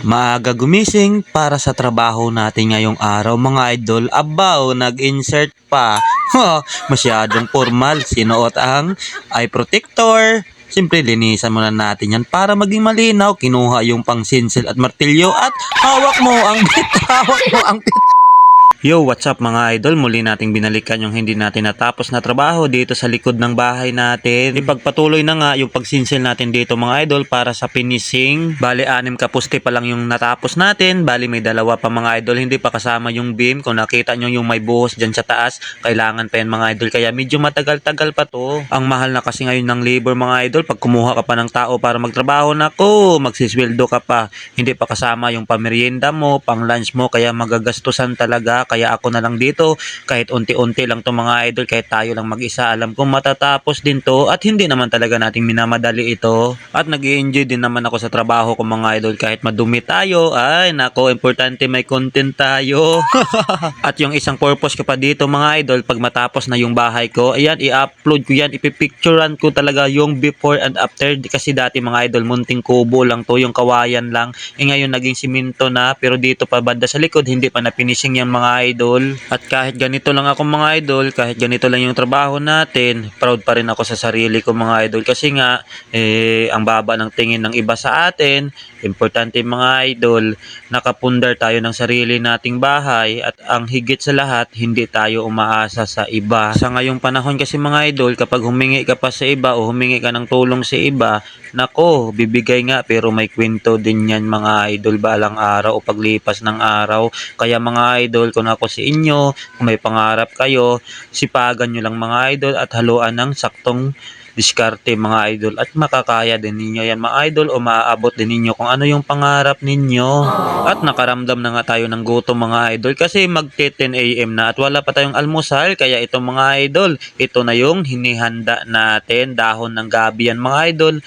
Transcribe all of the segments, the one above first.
Maaga gumising para sa trabaho natin ngayong araw mga idol. Abaw, nag-insert pa. Masyadong formal. Sinuot ang eye protector. Siyempre, linisan muna natin yan para maging malinaw. Kinuha yung pang sinsel at martilyo at hawak mo ang bit. Hawak mo ang bit. Yo, what's up mga idol? Muli nating binalikan yung hindi natin natapos na trabaho dito sa likod ng bahay natin. Ipagpatuloy na nga yung pagsinsel natin dito mga idol para sa finishing. Bali, 6 kapuste pa lang yung natapos natin. Bali, may 2 pa mga idol. Hindi pa kasama yung beam. Kung nakita nyo yung may buhos dyan sa taas, kailangan pa yan mga idol. Kaya medyo matagal-tagal pa to. Ang mahal na kasi ngayon ng labor mga idol. Pag kumuha ka pa ng tao para magtrabaho, nako, magsisweldo ka pa. Hindi pa kasama yung pamerienda mo, pang lunch mo. Kaya magagastusan talaga. Kaya ako na lang dito, kahit unti-unti lang to mga idol, kahit tayo lang mag-isa, alam kong matatapos din to at hindi naman talaga nating minamadali ito. At nag-i-enjoy din naman ako sa trabaho ko mga idol, kahit madumi tayo, ay nako, importante may content tayo. At yung isang purpose ko pa dito mga idol, pag matapos na yung bahay ko, ayan, i-upload ko yan, ipipicturean ko talaga yung before and after. Kasi dati mga idol, munting kubo lang to, yung kawayan lang. Ngayon naging simento na, pero dito pa banda sa likod, hindi pa na-finishing yung mga idol. At kahit ganito lang ako mga idol, kahit ganito lang yung trabaho natin, proud pa rin ako sa sarili ko mga idol. Kasi nga, ang baba ng tingin ng iba sa atin. Importante mga idol, nakapundar tayo ng sarili nating bahay. At ang higit sa lahat, hindi tayo umaasa sa iba. Sa ngayong panahon kasi mga idol, kapag humingi ka pa sa iba o humingi ka ng tulong sa iba, nako, bibigay nga pero may kwento din yan mga idol balang araw o paglipas ng araw. Kaya mga idol, kung ako sa inyo, kung may pangarap kayo, sipagan nyo lang mga idol at haluan ng saktong diskarte mga idol at makakaya din ninyo yan mga idol o maaabot din ninyo kung ano yung pangarap ninyo. At nakaramdam na nga tayo ng gutom mga idol kasi magte 10 AM na at wala pa tayong almusal. Kaya ito mga idol, ito na yung hinihanda natin, dahon ng gabi yan mga idol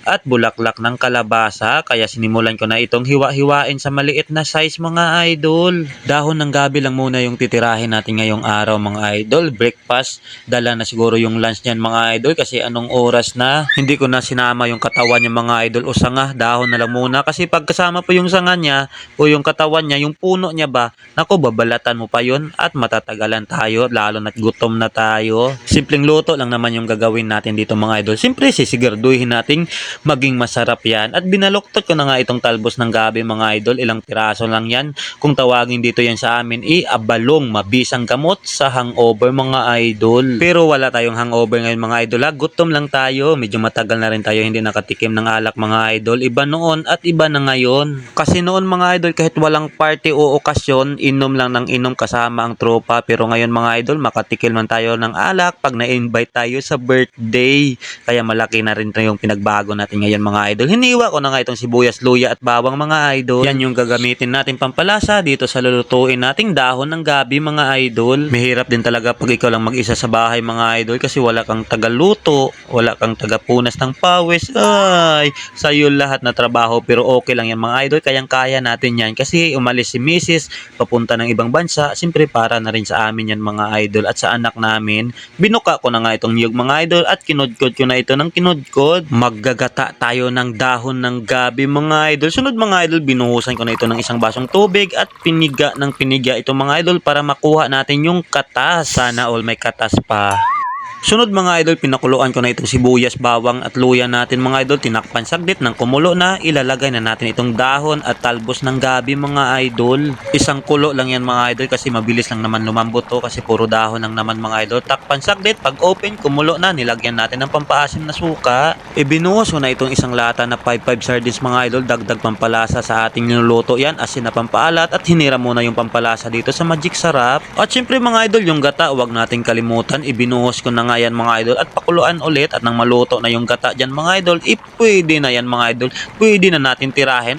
at bulaklak ng kalabasa. Kaya sinimulan ko na itong hiwa-hiwain sa maliit na size mga idol. Dahon ng gabi lang muna yung titirahin natin ngayong araw mga idol. Breakfast, dala na siguro yung lunch niyan mga idol kasi anong oras na. Hindi ko na sinama yung katawan niya mga idol o sanga, dahon na lang muna kasi pag kasama po yung sanga niya o yung katawan niya, yung puno niya ba, nako, babalatan mo pa yun at matatagalan tayo lalo na't gutom na tayo. Simpleng luto lang naman yung gagawin natin dito mga idol. Siyempre sisiguraduhin nating maging masarap yan. At binaluktot ko na nga itong talbos ng gabi mga idol. Ilang piraso lang yan. Kung tawagin dito yan sa amin, abalong, mabisang gamot sa hangover mga idol. Pero wala tayong hangover ngayon mga idol ha. Gutom lang tayo. Medyo matagal na rin tayo hindi nakatikim ng alak mga idol. Iba noon at iba na ngayon. Kasi noon mga idol, kahit walang party o okasyon, inom lang ng inom kasama ang tropa. Pero ngayon mga idol, makatikim man tayo ng alak pag na-invite tayo sa birthday. Kaya malaki na rin yung pinagbago natin ngayon mga idol. Hiniwa ko na nga itong sibuyas, luya at bawang mga idol. Yan yung gagamitin natin pampalasa dito sa lulutuin nating dahon ng gabi mga idol. Mahirap din talaga pag ikaw lang mag-isa sa bahay mga idol kasi wala kang tagaluto, wala kang tagapunas ng pawis. Ay, sa'yo lahat na trabaho pero okay lang yan mga idol. Kayang-kaya natin yan kasi umalis si Mrs. papunta ng ibang bansa. Siyempre para na rin sa amin yan mga idol at sa anak namin. Binuka ko na nga itong niyog mga idol at kinudkod ko na ito ng kinudkod. Maggagata tayo ng dahon ng gabi mga idol. Sunod mga idol, binuhusan ko na ito ng isang basong tubig at piniga ng piniga ito mga idol para makuha natin yung katas. Sana all may katas pa. Sunod mga idol, pinakuluan ko na itong sibuyas, bawang at luya natin mga idol. Tinakpan saglit ng kumulo na, ilalagay na natin itong dahon at talbos ng gabi mga idol. Isang kulo lang yan mga idol kasi mabilis lang naman lumambot to kasi puro dahon lang naman mga idol. Takpan saglit, pag open, kumulo na, nilagyan natin ng pampaasim na suka. Ibinuhos ko na itong isang lata na 5-5 sardines mga idol, dagdag pampalasa sa ating niluluto yan, asin na pampaalat at hinira muna yung pampalasa dito sa Magic Sarap. At syempre mga idol, yung gata, huwag nating kalimutan, ibinuhos ko na nga yan mga idol at pakuluan ulit at nang maluto na yung gata dyan mga idol, pwede na yan mga idol, pwede na natin tirahin.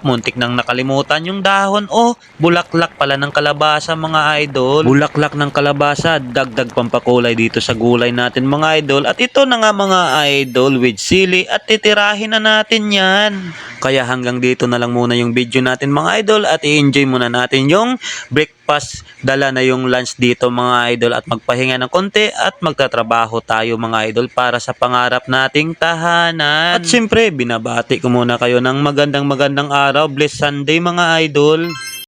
Muntik nang nakalimutan yung dahon bulaklak pala ng kalabasa mga idol. Bulaklak ng kalabasa, dagdag pampakulay dito sa gulay natin mga idol. At ito na nga mga idol with sili at titirahin na natin yan. Kaya hanggang dito na lang muna yung video natin mga idol at i-enjoy muna natin yung breakfast breakfast, dala na yung lunch dito mga idol at magpahinga ng konti at magtatrabaho tayo mga idol para sa pangarap nating tahanan. At syempre, binabati ko muna kayo ng magandang araw. Blessed Sunday mga idol.